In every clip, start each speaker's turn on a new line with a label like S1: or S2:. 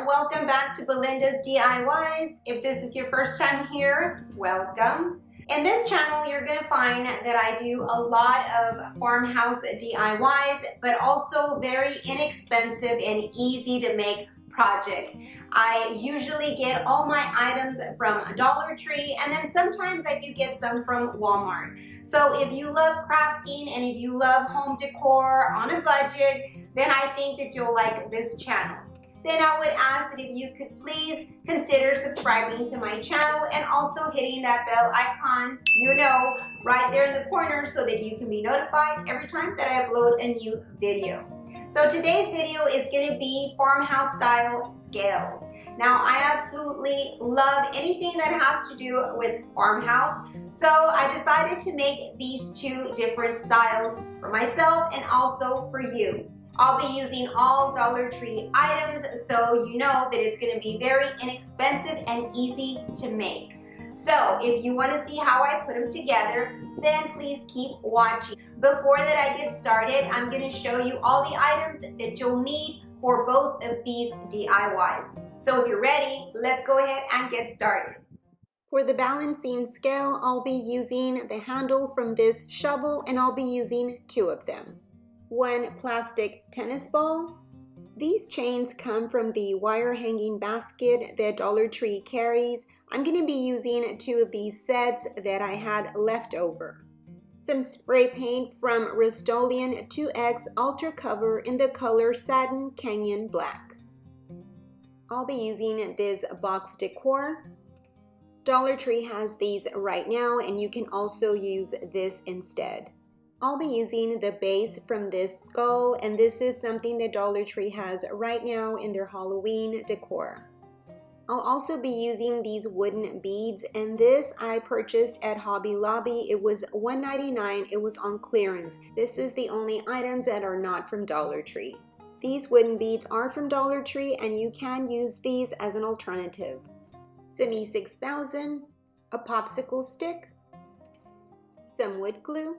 S1: welcome back to Belinda's DIYs. If this is your first time here, welcome. In this channel, you're going to find that I do a lot of farmhouse DIYs, but also very inexpensive and easy to make projects. I usually get all my items from Dollar Tree, and then sometimes I do get some from Walmart. So if you love crafting and if you love home decor on a budget, then I think that you'll like this channel. Then I would ask that if you could please consider subscribing to my channel and also hitting that bell icon, right there in the corner so that you can be notified every time that I upload a new video. So today's video is going to be farmhouse style scales. Now I absolutely love anything that has to do with farmhouse, so I decided to make these two different styles for myself and also for you. I'll be using all Dollar Tree items, so you know that it's going to be very inexpensive and easy to make. So if you want to see how I put them together, then please keep watching. Before that I get started, I'm going to show you all the items that you'll need for both of these DIYs. So if you're ready, let's go ahead and get started. For the balancing scale, I'll be using the handle from this shovel, and I'll be using two of them. One plastic tennis ball. These chains come from the wire hanging basket that Dollar Tree carries. I'm going to be using two of these sets that I had left over. Some spray paint from Rust-Oleum 2X Ultra Cover in the color Satin Canyon Black. I'll be using this box decor. Dollar Tree has these right now, and you can also use this instead. I'll be using the base from this skull, and this is something that Dollar Tree has right now in their Halloween decor. I'll also be using these wooden beads, and this I purchased at Hobby Lobby. It was $1.99. It was on clearance. This is the only items that are not from Dollar Tree. These wooden beads are from Dollar Tree, and you can use these as an alternative. Some E6000, a popsicle stick, some wood glue.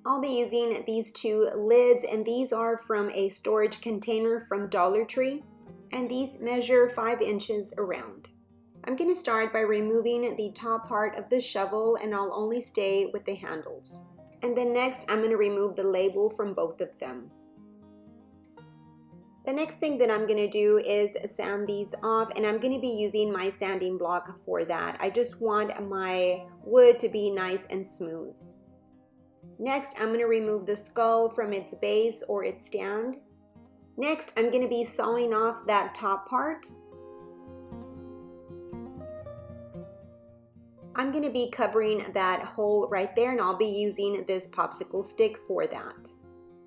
S1: I'll be using these two lids, and these are from a storage container from Dollar Tree, and these measure 5 inches around. I'm going to start by removing the top part of the shovel, and I'll only stay with the handles. And then next I'm going to remove the label from both of them. The next thing that I'm going to do is sand these off, and I'm going to be using my sanding block for that. I just want my wood to be nice and smooth. Next, I'm going to remove the skull from its base or its stand. Next, I'm going to be sawing off that top part. I'm going to be covering that hole right there, and I'll be using this popsicle stick for that.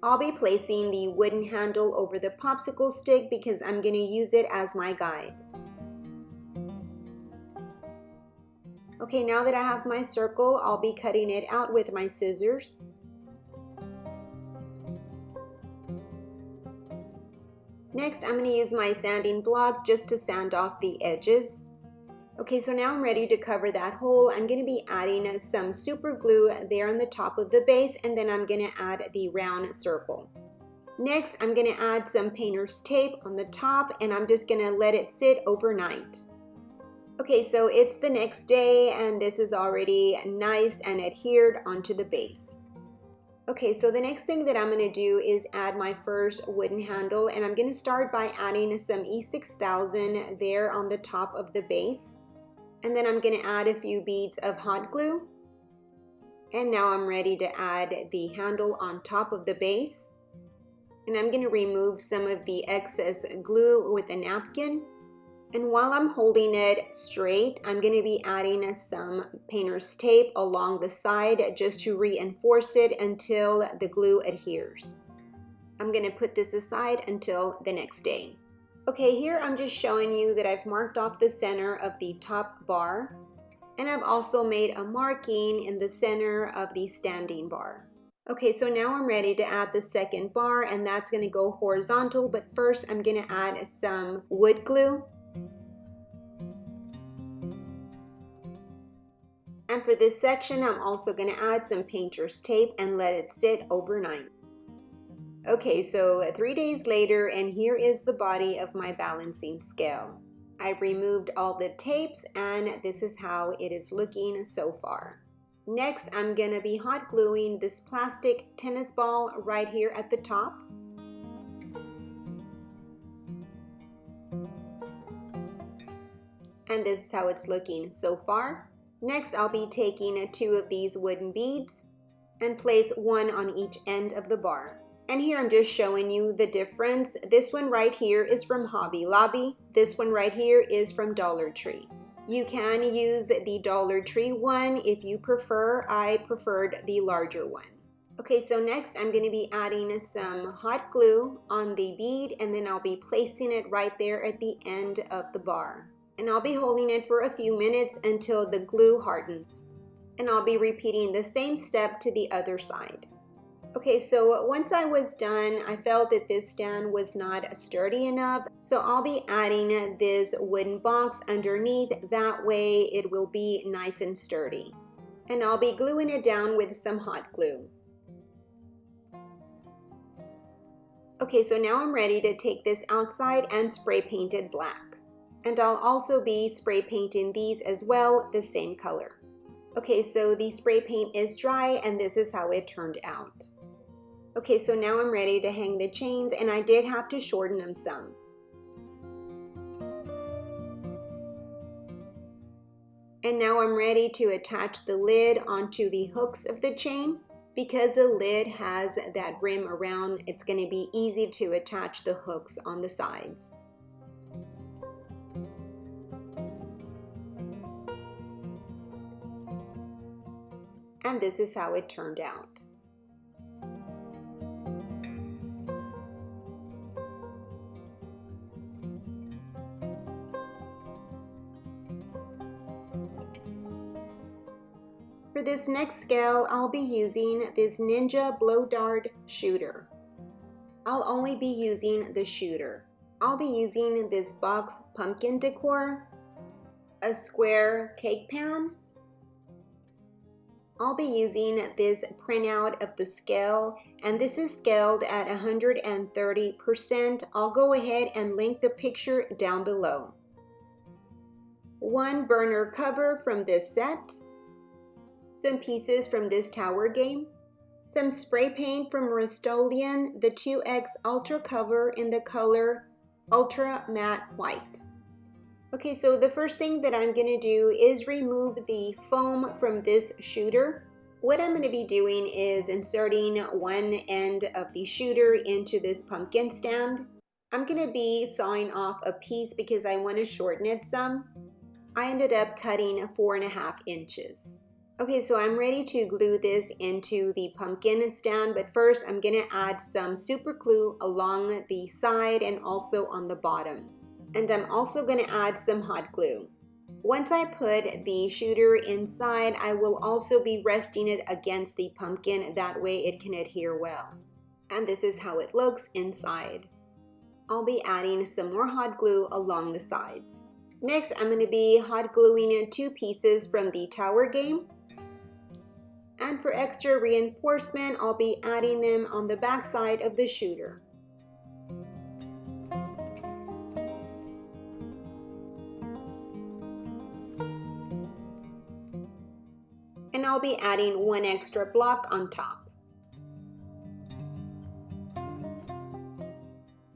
S1: I'll be placing the wooden handle over the popsicle stick because I'm going to use it as my guide. Okay, now that I have my circle, I'll be cutting it out with my scissors. Next, I'm going to use my sanding block just to sand off the edges. Okay, so now I'm ready to cover that hole. I'm going to be adding some super glue there on the top of the base, and then I'm going to add the round circle. Next, I'm going to add some painter's tape on the top, and I'm just going to let it sit overnight. Okay, so it's the next day, and this is already nice and adhered onto the base. Okay, so the next thing that I'm going to do is add my first wooden handle, and I'm going to start by adding some E6000 there on the top of the base. And then I'm going to add a few beads of hot glue. And now I'm ready to add the handle on top of the base. And I'm going to remove some of the excess glue with a napkin. And while I'm holding it straight, I'm going to be adding some painter's tape along the side just to reinforce it until the glue adheres. I'm going to put this aside until the next day. Okay, here I'm just showing you that I've marked off the center of the top bar, and I've also made a marking in the center of the standing bar. Okay, so now I'm ready to add the second bar, and that's going to go horizontal, but first I'm going to add some wood glue. And for this section, I'm also going to add some painter's tape and let it sit overnight. Okay, so 3 days later, and here is the body of my balancing scale. I've removed all the tapes, and this is how it is looking so far. Next, I'm gonna be hot gluing this plastic tennis ball right here at the top. And this is how it's looking so far. Next, I'll be taking 2 of these wooden beads and place 1 on each end of the bar. And here I'm just showing you the difference. This one right here is from Hobby Lobby. This one right here is from Dollar Tree. You can use the Dollar Tree one if you prefer. I preferred the larger one. Okay, so next I'm going to be adding some hot glue on the bead, and then I'll be placing it right there at the end of the bar. And I'll be holding it for a few minutes until the glue hardens. And I'll be repeating the same step to the other side. Okay, so once I was done, I felt that this stand was not sturdy enough, so I'll be adding this wooden box underneath. That way it will be nice and sturdy. And I'll be gluing it down with some hot glue. Okay, so now I'm ready to take this outside and spray paint it black. And I'll also be spray painting these as well, the same color. Okay, so the spray paint is dry, and this is how it turned out. Okay, so now I'm ready to hang the chains, and I did have to shorten them some. And now I'm ready to attach the lid onto the hooks of the chain. Because the lid has that rim around, it's going to be easy to attach the hooks on the sides. And this is how it turned out. For this next scale, I'll be using this Ninja Blow Dart shooter. I'll only be using the shooter. I'll be using this box pumpkin decor, a square cake pan. I'll be using this printout of the scale, and this is scaled at 130%. I'll go ahead and link the picture down below. 1 burner cover from this set. Some pieces from this tower game, some spray paint from Rust-Oleum, the 2X Ultra cover in the color Ultra Matte White. Okay, so the first thing that I'm going to do is remove the foam from this shooter. What I'm going to be doing is inserting one end of the shooter into this pumpkin stand. I'm going to be sawing off a piece because I want to shorten it some. I ended up cutting 4.5 inches. Okay, so I'm ready to glue this into the pumpkin stand, but first I'm gonna add some super glue along the side and also on the bottom. And I'm also gonna add some hot glue. Once I put the shooter inside, I will also be resting it against the pumpkin, that way it can adhere well. And this is how it looks inside. I'll be adding some more hot glue along the sides. Next, I'm gonna be hot gluing 2 pieces from the tower game. And for extra reinforcement, I'll be adding them on the back side of the shooter. And I'll be adding 1 extra block on top.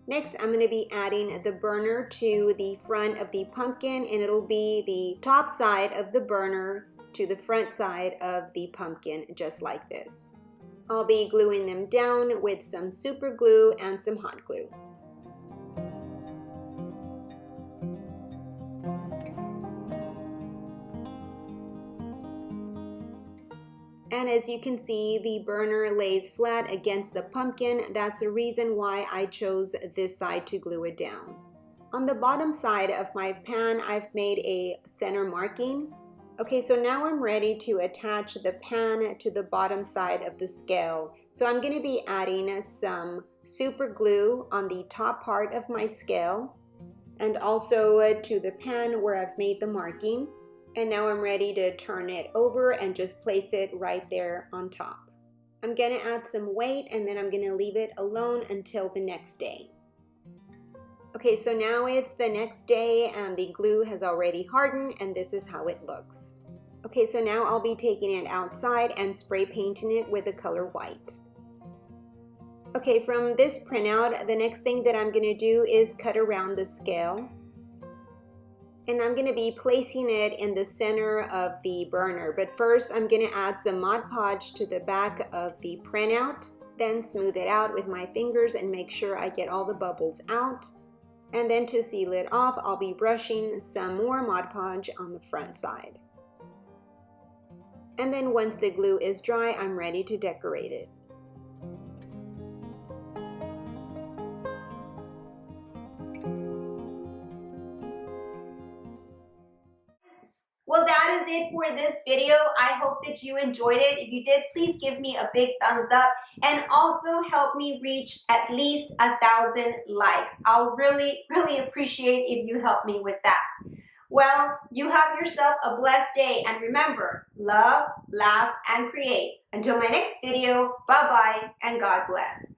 S1: Next, I'm going to be adding the burner to the front of the pumpkin, and it'll be the top side of the burner to the front side of the pumpkin, just like this. I'll be gluing them down with some super glue and some hot glue. And as you can see, the burner lays flat against the pumpkin. That's the reason why I chose this side to glue it down. On the bottom side of my pan, I've made a center marking. Okay, so now I'm ready to attach the pan to the bottom side of the scale. So I'm going to be adding some super glue on the top part of my scale and also to the pan where I've made the marking. And now I'm ready to turn it over and just place it right there on top. I'm gonna add some weight and then I'm gonna leave it alone until the next day. Okay, so now it's the next day and the glue has already hardened and this is how it looks. Okay, so now I'll be taking it outside and spray painting it with the color white. Okay, from this printout, the next thing that I'm gonna do is cut around the scale. And I'm gonna be placing it in the center of the burner. But first, I'm gonna add some Mod Podge to the back of the printout, then smooth it out with my fingers and make sure I get all the bubbles out. And then to seal it off, I'll be brushing some more Mod Podge on the front side. And then once the glue is dry, I'm ready to decorate it. Well, that is it for this video. I hope that you enjoyed it. If you did, please give me a big thumbs up and also help me reach at least 1,000 likes. I'll really, really appreciate if you help me with that. Well, you have yourself a blessed day, and remember, love, laugh, and create. Until my next video, bye-bye, and God bless.